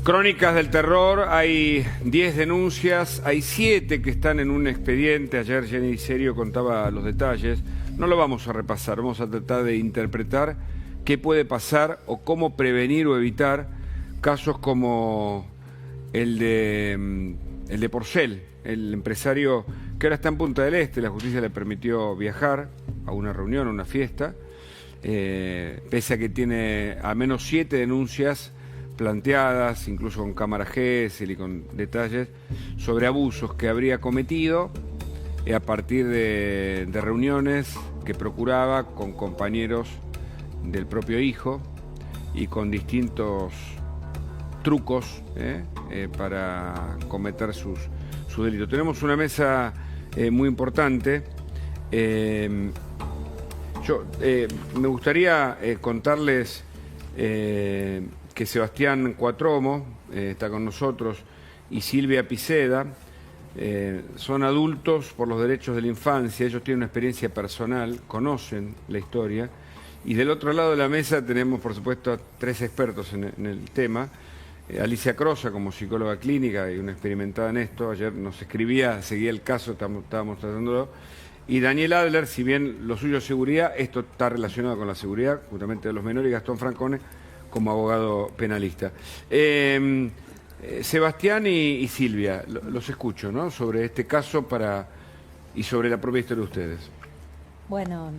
Crónicas del terror, hay 10 denuncias, hay 7 que están en un expediente. Ayer Jenny Serio contaba los detalles. No lo vamos a repasar, vamos a tratar de interpretar qué puede pasar o cómo prevenir o evitar casos como el de Porcel, el empresario que ahora está en Punta del Este. La justicia le permitió viajar a una reunión, a una fiesta, pese a que tiene al menos 7 denuncias planteadas, incluso con cámara Gesell y con detalles sobre abusos que habría cometido a partir de reuniones que procuraba con compañeros del propio hijo y con distintos trucos para cometer sus delitos. Tenemos una mesa muy importante. Me gustaría contarles que Sebastián Cuatromo está con nosotros y Silvia Piceda. Son adultos por los derechos de la infancia, ellos tienen una experiencia personal, conocen la historia. Y del otro lado de la mesa tenemos, por supuesto, a 3 expertos en el tema. Alicia Crosa, como psicóloga clínica y una experimentada en esto, ayer nos escribía, seguía el caso, estábamos tratándolo. Y Daniel Adler, si bien lo suyo es seguridad, esto está relacionado con la seguridad, justamente de los menores, y Gastón Francone, como abogado penalista. Sebastián y Silvia, los escucho, ¿no? Sobre este caso y sobre la propia historia de ustedes. Bueno,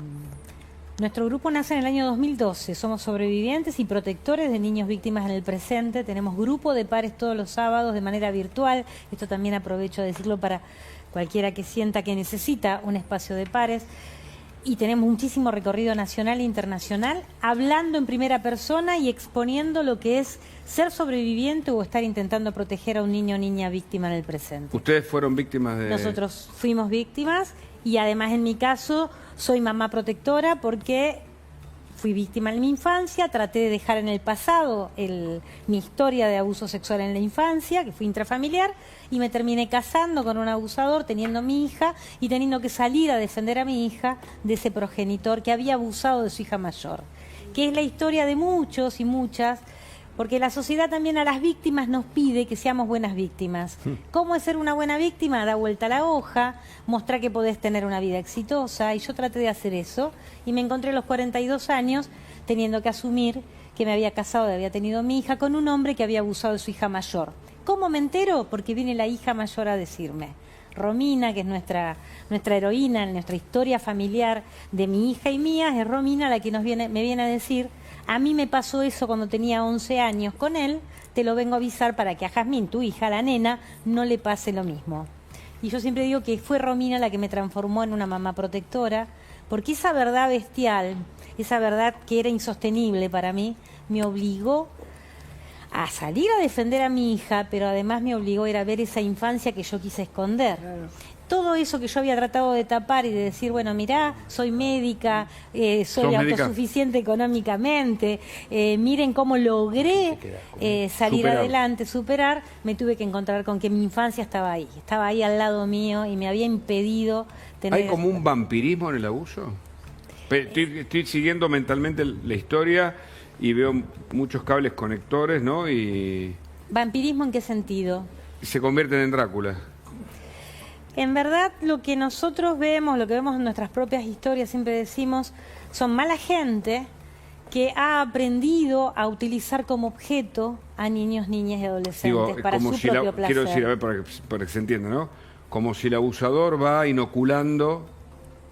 nuestro grupo nace en el año 2012. Somos sobrevivientes y protectores de niños víctimas en el presente. Tenemos grupo de pares todos los sábados de manera virtual. Esto también aprovecho de decirlo para cualquiera que sienta que necesita un espacio de pares. Y tenemos muchísimo recorrido nacional e internacional, hablando en primera persona y exponiendo lo que es ser sobreviviente o estar intentando proteger a un niño o niña víctima en el presente. ¿Ustedes fueron víctimas de...? Nosotros fuimos víctimas y además en mi caso soy mamá protectora porque fui víctima en mi infancia, traté de dejar en el pasado mi historia de abuso sexual en la infancia, que fue intrafamiliar, y me terminé casando con un abusador, teniendo mi hija y teniendo que salir a defender a mi hija de ese progenitor que había abusado de su hija mayor, que es la historia de muchos y muchas, porque la sociedad también a las víctimas nos pide que seamos buenas víctimas. ¿Cómo es ser una buena víctima? Da vuelta a la hoja, mostrar que podés tener una vida exitosa, y yo traté de hacer eso, y me encontré a los 42 años teniendo que asumir que me había casado y había tenido mi hija con un hombre que había abusado de su hija mayor. ¿Cómo me entero? Porque viene la hija mayor a decirme. Romina, que es nuestra heroína en nuestra historia familiar de mi hija y mía, es Romina la que me viene a decir: a mí me pasó eso cuando tenía 11 años con él, te lo vengo a avisar para que a Jazmín, tu hija, la nena, no le pase lo mismo. Y yo siempre digo que fue Romina la que me transformó en una mamá protectora, porque esa verdad bestial, esa verdad que era insostenible para mí, me obligó a salir a defender a mi hija, pero además me obligó a ir a ver esa infancia que yo quise esconder. Claro. Todo eso que yo había tratado de tapar y de decir, bueno, mirá, soy médica, soy autosuficiente económicamente, miren cómo logré salir adelante, superar, me tuve que encontrar con que mi infancia estaba ahí al lado mío y me había impedido tener... ¿Hay como un vampirismo en el abuso? Estoy siguiendo mentalmente la historia y veo muchos cables conectores, ¿no? Y... ¿Vampirismo en qué sentido? Se convierten en Drácula. En verdad, lo que nosotros vemos, lo que vemos en nuestras propias historias, siempre decimos, son mala gente que ha aprendido a utilizar como objeto a niños, niñas y adolescentes para su propio placer. Quiero decir, a ver, para que se entienda, ¿no? Como si el abusador va inoculando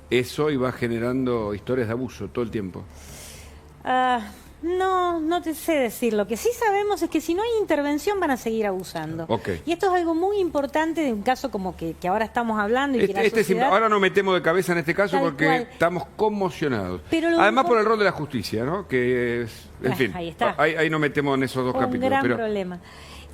eso y va generando historias de abuso todo el tiempo. No te sé decir. Lo que sí sabemos es que si no hay intervención van a seguir abusando. Okay. Y esto es algo muy importante de un caso como que ahora estamos hablando. Y que la sociedad... Ahora nos metemos de cabeza en este caso porque estamos conmocionados. Además por el rol de la justicia, ¿no? Que es, en fin, ahí está. Ahí nos metemos en esos dos capítulos. Un gran problema.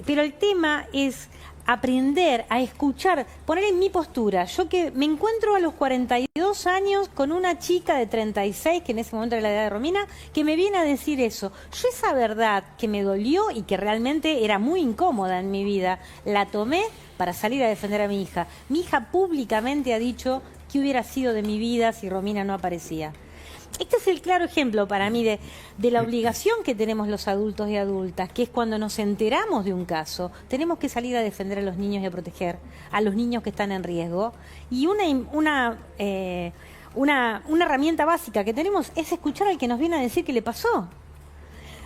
Pero el tema es aprender a escuchar, poner en mi postura. Yo que me encuentro a los 42 años con una chica de 36, que en ese momento era la edad de Romina, que me viene a decir eso. Yo esa verdad que me dolió y que realmente era muy incómoda en mi vida, la tomé para salir a defender a mi hija. Mi hija públicamente ha dicho qué hubiera sido de mi vida si Romina no aparecía. Este es el claro ejemplo para mí de la obligación que tenemos los adultos y adultas, que es cuando nos enteramos de un caso, tenemos que salir a defender a los niños y a proteger a los niños que están en riesgo. Y una herramienta básica que tenemos es escuchar al que nos viene a decir qué le pasó.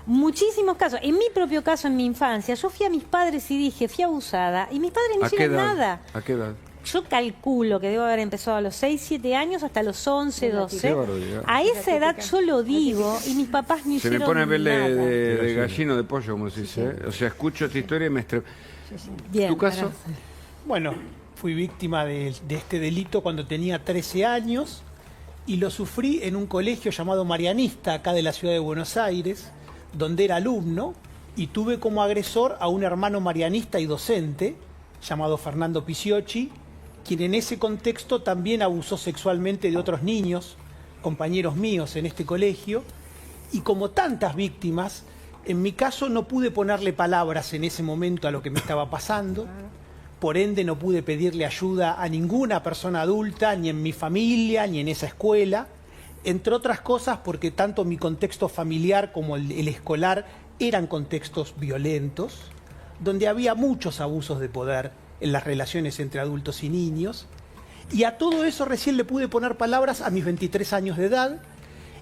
Muchísimos casos. En mi propio caso, en mi infancia, yo fui a mis padres y dije, fui abusada, y mis padres no hicieron nada. ¿A qué edad? Yo calculo que debo haber empezado a los 6, 7 años hasta los 11, 12. A esa edad yo lo digo y mis papás no hicieron nada. Se me pone a verle de gallino de pollo, como se dice. O sea, escucho esta historia y me Bien, ¿Tu caso? Bueno, fui víctima de este delito cuando tenía 13 años y lo sufrí en un colegio llamado Marianista, acá de la ciudad de Buenos Aires, donde era alumno, y tuve como agresor a un hermano marianista y docente llamado Fernando Picciocchi, quien en ese contexto también abusó sexualmente de otros niños, compañeros míos en este colegio, y como tantas víctimas, en mi caso no pude ponerle palabras en ese momento a lo que me estaba pasando, por ende no pude pedirle ayuda a ninguna persona adulta, ni en mi familia, ni en esa escuela, entre otras cosas porque tanto mi contexto familiar como el escolar eran contextos violentos, donde había muchos abusos de poder en las relaciones entre adultos y niños, y a todo eso recién le pude poner palabras a mis 23 años de edad,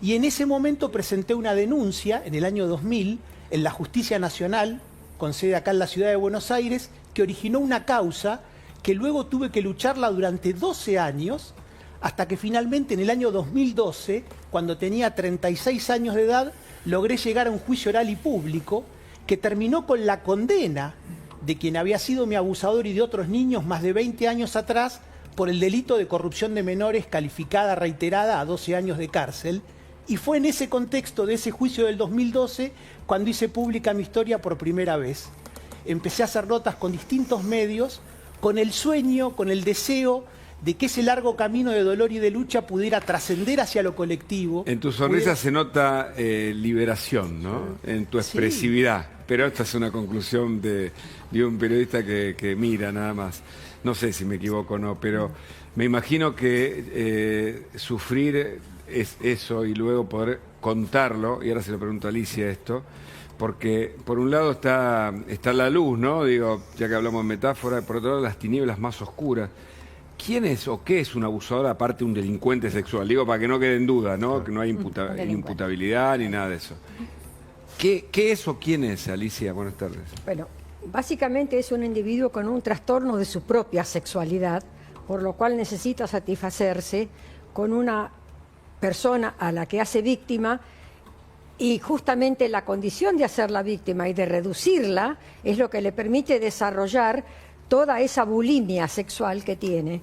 y en ese momento presenté una denuncia en el año 2000 en la Justicia Nacional, con sede acá en la ciudad de Buenos Aires, que originó una causa que luego tuve que lucharla durante 12 años, hasta que finalmente en el año 2012, cuando tenía 36 años de edad, logré llegar a un juicio oral y público que terminó con la condena de quien había sido mi abusador y de otros niños más de 20 años atrás por el delito de corrupción de menores calificada reiterada a 12 años de cárcel. Y fue en ese contexto de ese juicio del 2012 cuando hice pública mi historia por primera vez. Empecé a hacer notas con distintos medios, con el sueño, con el deseo de que ese largo camino de dolor y de lucha pudiera trascender hacia lo colectivo. En tu sonrisa se nota liberación, ¿no? En tu expresividad. Sí. Pero esta es una conclusión de un periodista que mira nada más. No sé si me equivoco o no, pero me imagino que sufrir es eso y luego poder contarlo, y ahora se lo pregunto a Alicia esto, porque por un lado está la luz, ¿no? Digo, ya que hablamos de metáfora, por otro lado las tinieblas más oscuras. ¿Quién es o qué es un abusador aparte de un delincuente sexual? Digo, para que no quede en duda, ¿no? Que no hay imputabilidad ni nada de eso. ¿Qué es o quién es, Alicia? Buenas tardes. Bueno, básicamente es un individuo con un trastorno de su propia sexualidad, por lo cual necesita satisfacerse con una persona a la que hace víctima, y justamente la condición de hacerla víctima y de reducirla es lo que le permite desarrollar toda esa bulimia sexual que tiene.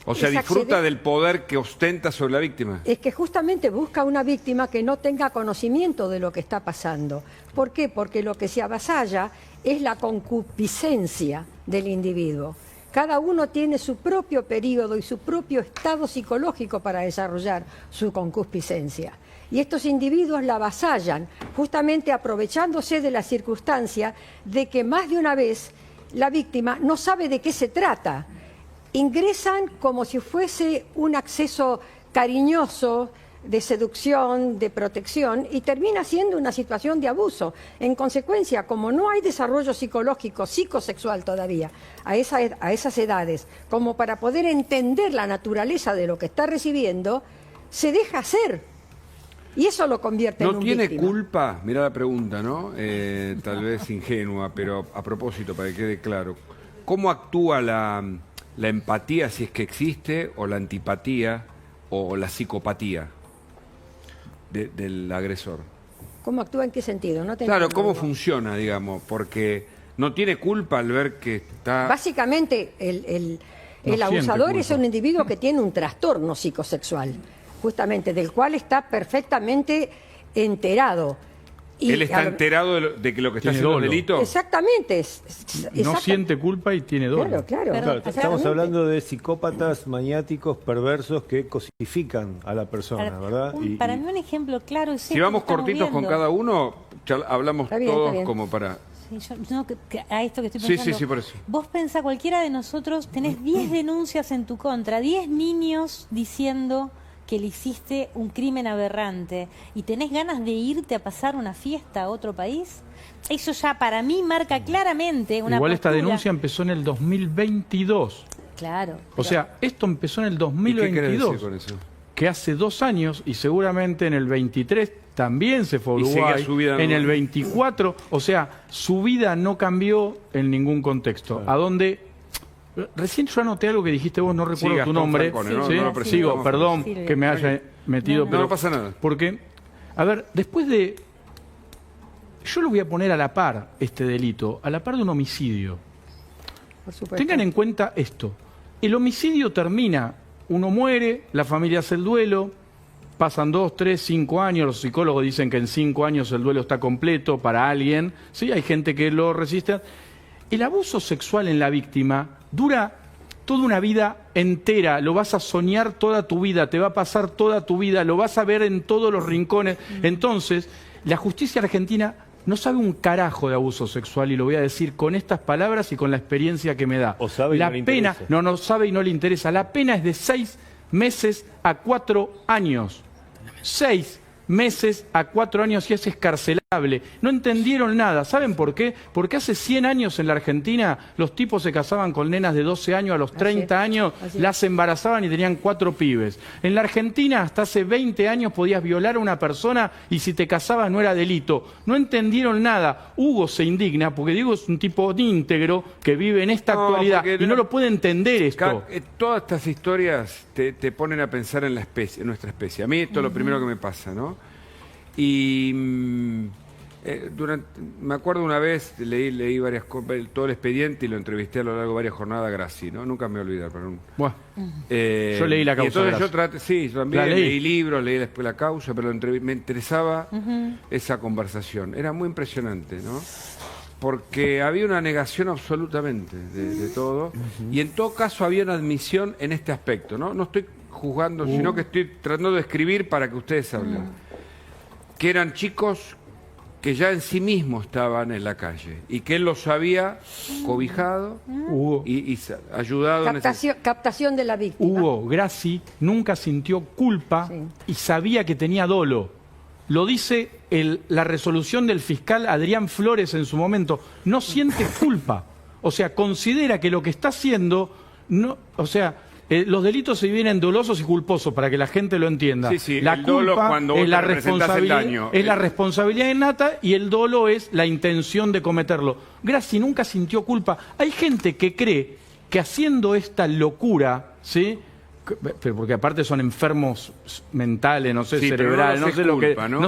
O sea, disfruta del poder que ostenta sobre la víctima. Es que justamente busca una víctima que no tenga conocimiento de lo que está pasando. ¿Por qué? Porque lo que se avasalla es la concupiscencia del individuo. Cada uno tiene su propio periodo y su propio estado psicológico para desarrollar su concupiscencia. Y estos individuos la avasallan, justamente aprovechándose de la circunstancia de que más de una vez la víctima no sabe de qué se trata. Ingresan como si fuese un acceso cariñoso, de seducción, de protección, y termina siendo una situación de abuso. En consecuencia, como no hay desarrollo psicológico, psicosexual todavía, a esas edades, como para poder entender la naturaleza de lo que está recibiendo, se deja hacer. Y eso lo convierte en un víctima. ¿No tiene culpa? Mirá la pregunta, ¿no? Tal vez ingenua, pero a propósito, para que quede claro. ¿Cómo actúa la empatía, si es que existe, o la antipatía, o la psicopatía del agresor? ¿Cómo actúa en qué sentido? No te claro, entiendo. ¿cómo funciona, digamos? Porque no tiene culpa al ver que está... Básicamente, el abusador es un individuo que tiene un trastorno psicosexual, justamente, del cual está perfectamente enterado. Y él está enterado de que lo que está haciendo es delito. Exactamente. No siente culpa y tiene dolo. Claro. Estamos hablando de psicópatas maniáticos perversos que cosifican a la persona, ¿verdad? Para mí un ejemplo claro es si vamos cortitos con cada uno, hablamos está bien, todos como para... Sí, a esto que estoy pensando. Sí, por eso. Vos pensá, cualquiera de nosotros, tenés 10 denuncias en tu contra, 10 niños diciendo que le hiciste un crimen aberrante y tenés ganas de irte a pasar una fiesta a otro país, eso ya para mí marca claramente una Igual esta postura. denuncia empezó en el 2022. Claro. O sea, esto empezó en el ¿Y qué 2022. querés decir con eso? Que hace 2 años, y seguramente en el 23 también se fue a Y seguía Uruguay, su vida en el normal. 24, o sea, su vida no cambió en ningún contexto. A donde, recién yo anoté algo que dijiste vos, no recuerdo tu Gastón nombre. Falcone, ¿no? ¿sí? No lo presentamos. Sigo, perdón Silvia. que me haya metido, No, pero no pasa nada. Porque, a ver, después de... Yo lo voy a poner a la par, este delito, a la par de un homicidio. Por supuesto. Tengan en cuenta esto. El homicidio termina, uno muere, la familia hace el duelo, pasan 2, 3, 5 años, los psicólogos dicen que en 5 años el duelo está completo para alguien, ¿sí? Hay gente que lo resiste. El abuso sexual en la víctima dura toda una vida entera, lo vas a soñar toda tu vida, te va a pasar toda tu vida, lo vas a ver en todos los rincones. Entonces, la justicia argentina no sabe un carajo de abuso sexual, y lo voy a decir con estas palabras y con la experiencia que me da. O sabe y la no le pena, interesa. no sabe y no le interesa. La pena es de 6 meses a 4 años. 6 meses a 4 años y es escarcelable. No entendieron nada. ¿Saben por qué? Porque hace 100 años en la Argentina los tipos se casaban con nenas de 12 años, a los 30 años así es. las embarazaban y tenían 4 pibes. En la Argentina hasta hace 20 años podías violar a una persona y si te casabas no era delito. No entendieron nada. Hugo se indigna porque Diego es un tipo íntegro que vive en esta No, actualidad porque y no lo puede entender esto. Todas estas historias te ponen a pensar en la especie, en nuestra especie. A mí esto es lo primero que me pasa, ¿no? Y me acuerdo una vez, leí varias cosas, todo el expediente y lo entrevisté a lo largo de varias jornadas a Grassi, ¿no? Nunca me voy a olvidar, pero Bueno, yo leí la y causa entonces Grassi. yo también La leí. leí libros, leí después la causa, pero me interesaba esa conversación. Era muy impresionante, ¿no? Porque había una negación absolutamente de todo, y en todo caso había una admisión en este aspecto, ¿no? No estoy juzgando, sino que estoy tratando de escribir para que ustedes hablen. Que eran chicos que ya en sí mismos estaban en la calle y que él los había cobijado Hugo. y ayudado en ese... Captación de la víctima. Hugo Grassi nunca sintió culpa Sí. y sabía que tenía dolo. Lo dice la resolución del fiscal Adrián Flores en su momento. No siente culpa. O sea, considera que lo que está haciendo... no, o sea, los delitos se dividen en dolosos y culposos, para que la gente lo entienda. Sí, sí, la el dolo culpa cuando es vos la te representás el responsabilidad, daño. es la responsabilidad innata, y el dolo es la intención de cometerlo. Grassi nunca sintió culpa. Hay gente que cree que haciendo esta locura, ¿sí? Pero porque aparte son enfermos mentales, no sé, Sí, pero no cerebrales, lo no sé sé lo que, culpa, ¿no?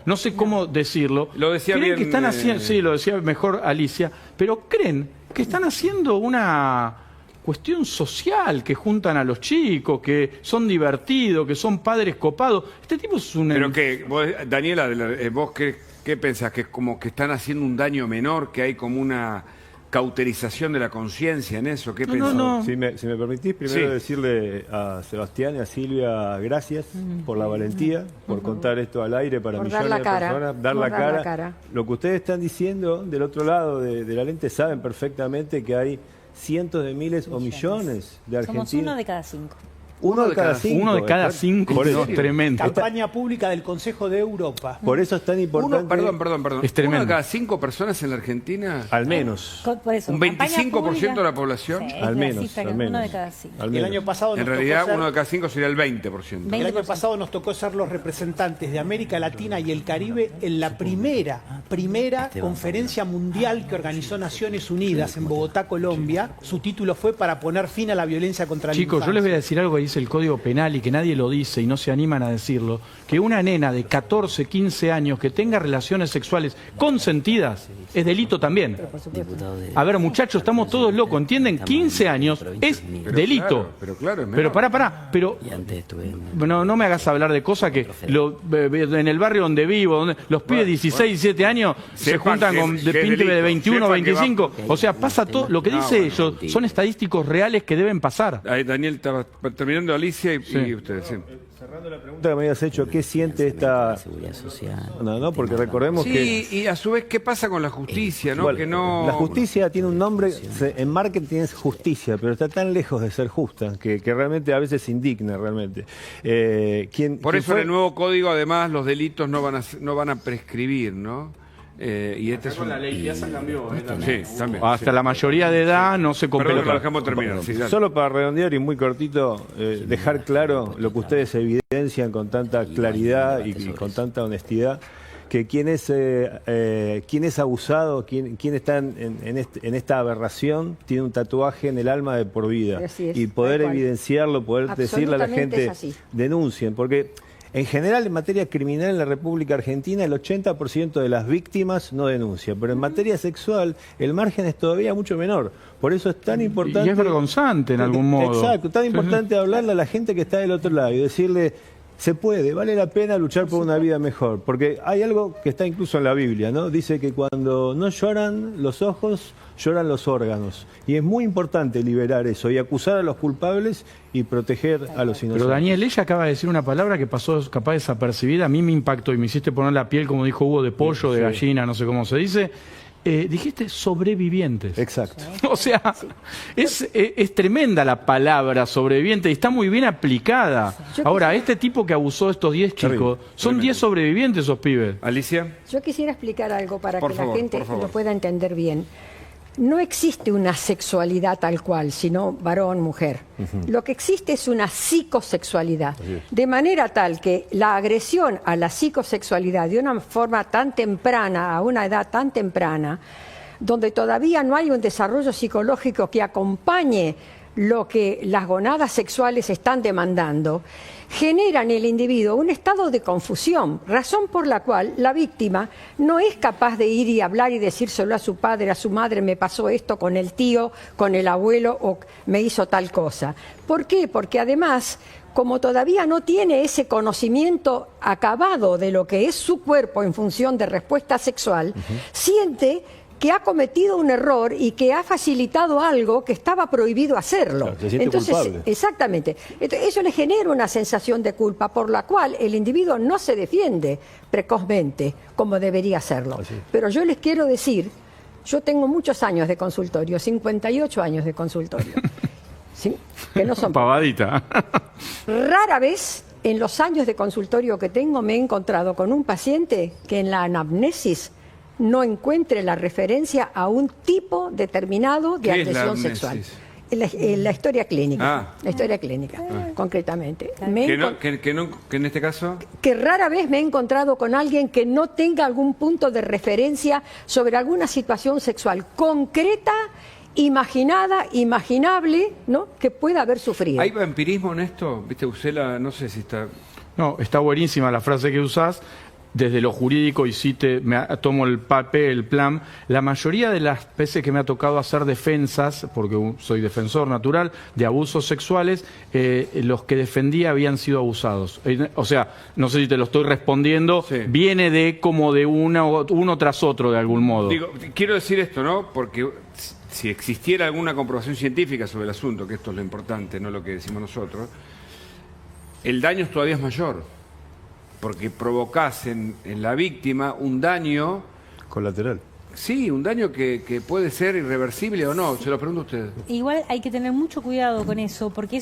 no sé cómo decirlo. Lo decía creen bien, que están haciendo, sí, lo decía mejor Alicia, pero creen que están haciendo una cuestión social, que juntan a los chicos, que son divertidos, que son padres copados. Este tipo es un... Pero que, vos, Daniela, vos qué pensás, que es como que están haciendo un daño menor, que hay como una cauterización de la conciencia en eso, ¿qué pensás? no. Si me permitís, primero Sí. decirle a Sebastián y a Silvia gracias por la valentía, por contar esto al aire para Por dar millones la de cara, personas, dar por la dar la cara. cara. Lo que ustedes están diciendo del otro lado de la lente saben perfectamente que hay cientos de miles o millones de argentinos. Somos 1 de cada 5. Uno de cada cinco. Uno de cada exacto. 5, Por no, eso, tremendo. Campaña pública del Consejo de Europa. por eso es tan importante. Perdón. Es tremendo. ¿Uno de cada 5 personas en la Argentina? Al menos. Por eso, ¿Un campaña 25% de la pública. población? Sí, Al la menos, cifra al que menos. 1 de cada 5. Al El menos. año pasado En nos realidad, tocó ser- uno de cada 5 sería el 20%. El 20%. año pasado nos tocó ser los representantes de América Latina y el Caribe en la primera conferencia mundial que organizó Naciones Unidas en Bogotá, Colombia. Su título fue Para poner fin a la violencia contra la Chicos, yo les voy a infancia. decir algo que dice el Código Penal y que nadie lo dice y no se animan a decirlo, que una nena de 14, 15 años que tenga relaciones sexuales consentidas es delito también. A ver, muchachos, estamos todos locos, ¿entienden? 15 años es delito. Pero claro, es menor. Pero pará, pero no me hagas hablar de cosas que en el barrio donde vivo, donde los pibes de 16, 17 años se Sepan juntan que con es de pinte delito, de 21, sepan que va- 25. O sea, pasa todo, lo que dice ellos son estadísticos reales que deben pasar. Ahí, Daniel estaba terminando. respondiendo Alicia y, Sí. y ustedes. Sí. Cerrando la pregunta que me habías hecho, ¿qué siente esta...? Seguridad social. No, porque recordemos que... Sí, y a su vez, ¿qué pasa con la justicia? ¿No? Bueno, Que no... La justicia tiene un nombre, en marketing es justicia, pero está tan lejos de ser justa que realmente a veces indigna realmente. Por eso en el nuevo código, además, los delitos no van a prescribir, ¿no? Y este es Con la ley ya se cambió. Sí, también. Hasta la mayoría de edad no se Perdón, lo completa. dejamos terminar. Sí, dale. Solo para redondear y muy cortito, dejar claro lo que ustedes evidencian con tanta claridad y con tanta honestidad, que quien es abusado, quien está en esta aberración, tiene un tatuaje en el alma de por vida. Así es, Y poder tal cual. evidenciarlo, poder decirle a la Absolutamente gente, es así. denuncien, porque... En general, en materia criminal en la República Argentina, el 80% de las víctimas no denuncia, pero en materia sexual el margen es todavía mucho menor. Por eso es tan importante... Y es vergonzante en algún modo. Exacto, tan Sí, importante hablarle a la gente que está del otro lado y decirle, se puede, vale la pena luchar por una vida mejor. Porque hay algo que está incluso en la Biblia, ¿no? Dice que cuando no lloran los ojos, lloran los órganos. Y es muy importante liberar eso y acusar a los culpables y proteger a los inocentes. Pero Daniel, ella acaba de decir una palabra que pasó capaz desapercibida. A mí me impactó y me hiciste poner la piel, como dijo Hugo, de pollo, de Sí. gallina, no sé cómo se dice. Dijiste sobrevivientes. Exacto. O sea, es tremenda la palabra sobreviviente y está muy bien aplicada. Yo Ahora, este tipo que abusó de estos 10 chicos, son 10 sobrevivientes esos pibes. Alicia. Yo quisiera explicar algo para Por que favor, la gente por favor. lo pueda entender bien. No existe una sexualidad tal cual, sino varón, mujer. Lo que existe es una psicosexualidad. De manera tal que la agresión a la psicosexualidad de una forma tan temprana, a una edad tan temprana, donde todavía no hay un desarrollo psicológico que acompañe lo que las gonadas sexuales están demandando, genera en el individuo un estado de confusión, razón por la cual la víctima no es capaz de ir y hablar y decírselo a su padre, a su madre, me pasó esto con el tío, con el abuelo o me hizo tal cosa. ¿Por qué? Porque además, como todavía no tiene ese conocimiento acabado de lo que es su cuerpo en función de respuesta sexual, siente que ha cometido un error y que ha facilitado algo que estaba prohibido hacerlo. Claro, se siente culpable. Exactamente. Entonces, eso le genera una sensación de culpa por la cual el individuo no se defiende precozmente como debería hacerlo. Así. Pero yo les quiero decir, yo tengo muchos años de consultorio, 58 años de consultorio, ¿sí? Que no son Pavadita. Rara vez en los años de consultorio que tengo me he encontrado con un paciente que en la anamnesis no encuentre la referencia a un tipo determinado de ¿Qué es la agresión amnesis? sexual. La historia clínica, Ah. la historia clínica, concretamente. Que en este caso... Que rara vez me he encontrado con alguien que no tenga algún punto de referencia sobre alguna situación sexual concreta, imaginada, imaginable, ¿no? Que pueda haber sufrido. ¿Hay vampirismo en esto? Viste, Usela, no sé si está... No, está buenísima la frase que usás. Desde lo jurídico, y sí tomo el papel, el plan, la mayoría de las veces que me ha tocado hacer defensas, porque soy defensor natural, de abusos sexuales, los que defendía habían sido abusados. O sea, no sé si te lo estoy respondiendo, Sí. viene de como de uno tras otro de algún modo. Digo, quiero decir esto, ¿no? Porque si existiera alguna comprobación científica sobre el asunto, que esto es lo importante, no lo que decimos nosotros, el daño todavía es mayor. Porque provocás en la víctima un daño, Colateral. sí, un daño que puede ser irreversible o no. Se lo pregunto a usted. Igual hay que tener mucho cuidado con eso, porque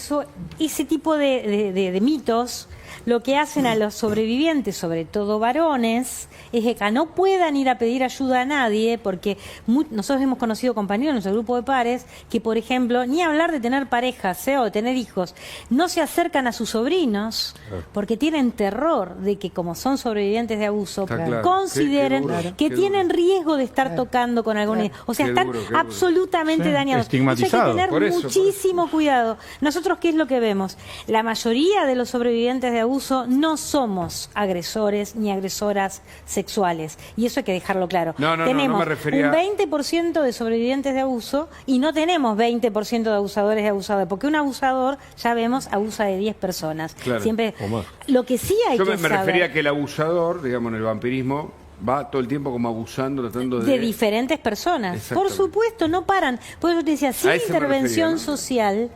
ese tipo de mitos lo que hacen a los sobrevivientes, sobre todo varones, es que no puedan ir a pedir ayuda a nadie, porque nosotros hemos conocido compañeros en nuestro grupo de pares que, por ejemplo, ni hablar de tener parejas o de tener hijos, no se acercan a sus sobrinos porque tienen terror de que, como son sobrevivientes de abuso, Está claro. consideren Qué duro, que qué tienen duro. riesgo de estar tocando con algún... O sea, Qué están duro, qué duro. absolutamente Sí, dañados. estigmatizado. Eso hay que Por tener eso, muchísimo cuidado. Nosotros, ¿qué es lo que vemos? La mayoría de los sobrevivientes de abuso no somos agresores ni agresoras sexuales. Y eso hay que dejarlo claro. No tenemos me refería- un 20% de sobrevivientes de abuso y no tenemos 20% de abusadores y abusadores. Porque un abusador, ya vemos, abusa de 10 personas. Claro, Siempre. o más. Lo que sí hay Yo que me saber... refería a que el abusador, digamos, en el vampirismo, va todo el tiempo como abusando, tratando de diferentes personas. Por Exactamente. supuesto, no paran. Por eso te decía, sin A eso me intervención refería, ¿no? social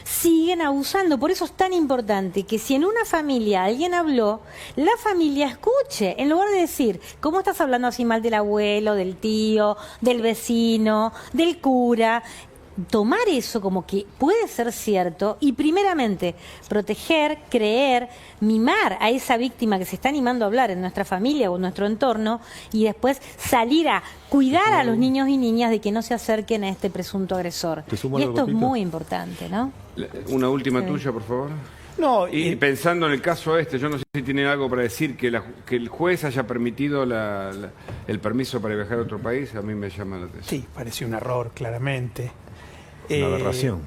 siguen abusando. Por eso es tan importante que si en una familia alguien habló, la familia escuche, en lugar de decir, ¿cómo estás hablando así mal del abuelo, del tío, del vecino, del cura? Tomar eso como que puede ser cierto y primeramente proteger, creer, mimar a esa víctima que se está animando a hablar en nuestra familia o en nuestro entorno y después salir a cuidar a los niños y niñas de que no se acerquen a este presunto agresor. ¿Te sumo Y algo, esto es Pito? muy importante, ¿no? Una última tuya, por favor. No, Y pensando en el caso yo no sé si tienen algo para decir que el juez haya permitido el permiso para viajar a otro país, a mí me llama la atención. sí, pareció un error, claramente. Una aberración.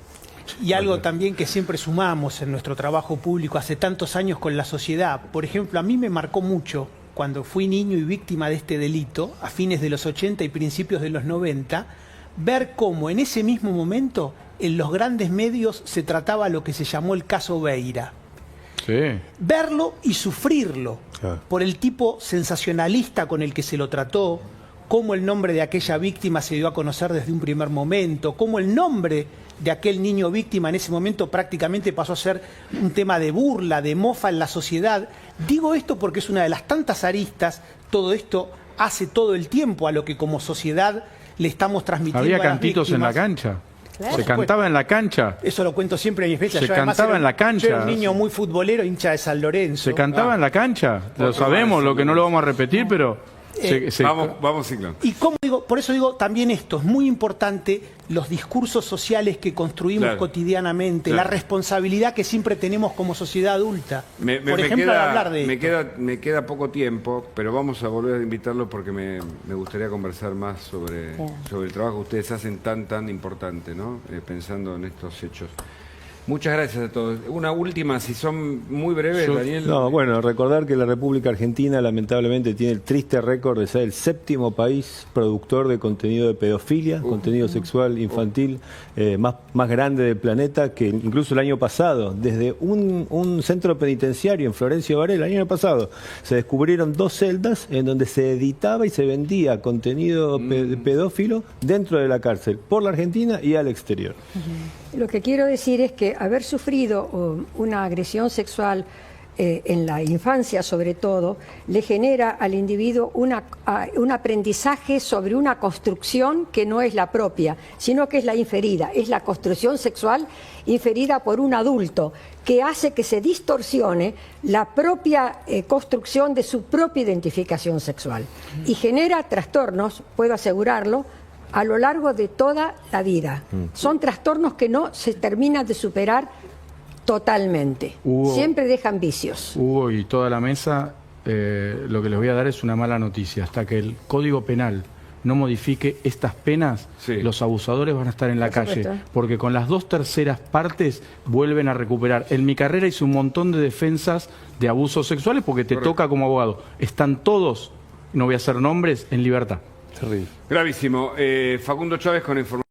Y algo también que siempre sumamos en nuestro trabajo público hace tantos años con la sociedad. Por ejemplo, a mí me marcó mucho cuando fui niño y víctima de este delito, a fines de los 80 y principios de los 90, ver cómo en ese mismo momento en los grandes medios se trataba lo que se llamó el caso Beira. Sí. Verlo y sufrirlo Claro. por el tipo sensacionalista con el que se lo trató, cómo el nombre de aquella víctima se dio a conocer desde un primer momento, cómo el nombre de aquel niño víctima en ese momento prácticamente pasó a ser un tema de burla, de mofa en la sociedad. Digo esto porque es una de las tantas aristas, todo esto hace todo el tiempo a lo que como sociedad le estamos transmitiendo Había a las cantitos en la víctimas. cancha. Claro. Se cantaba en la cancha. Eso lo cuento siempre en mi experiencia. Se Yo además cantaba era- en la cancha. Yo era un niño muy futbolero, hincha de San Lorenzo. Se cantaba en la cancha. Lo sabemos, lo que no lo vamos a repetir, pero... Vamos, Ciclón. Y cómo digo, por eso digo también esto, es muy importante los discursos sociales que construimos Claro. cotidianamente, Claro. la responsabilidad que siempre tenemos como sociedad adulta. Por ejemplo, queda, al hablar de esto. me queda poco tiempo, pero vamos a volver a invitarlo porque me gustaría conversar más sobre el trabajo que ustedes hacen tan importante, ¿no? Pensando en estos hechos. Muchas gracias a todos. Una última, si son muy breves, Daniel. No, bueno, recordar que la República Argentina lamentablemente tiene el triste récord de ser el 7º país productor de contenido de pedofilia, contenido sexual infantil más grande del planeta, que incluso el año pasado, desde un centro penitenciario en Florencio Varela, el año pasado, se descubrieron 2 celdas en donde se editaba y se vendía contenido pedófilo dentro de la cárcel, por la Argentina y al exterior. Lo que quiero decir es que haber sufrido una agresión sexual en la infancia sobre todo, le genera al individuo un aprendizaje sobre una construcción que no es la propia, sino que es la inferida, es la construcción sexual inferida por un adulto, que hace que se distorsione la propia construcción de su propia identificación sexual y genera trastornos, puedo asegurarlo, a lo largo de toda la vida. Son trastornos que no se terminan de superar totalmente. Siempre dejan vicios. Hugo y toda la mesa, lo que les voy a dar es una mala noticia. Hasta que el Código Penal no modifique estas penas, Sí. los abusadores van a estar en la Por calle. supuesto. Porque con las 2/3 partes vuelven a recuperar. En mi carrera hice un montón de defensas de abusos sexuales porque te Correcto. toca como abogado. Están todos, no voy a hacer nombres, en libertad. Terrible. Gravísimo. Facundo Chávez con información.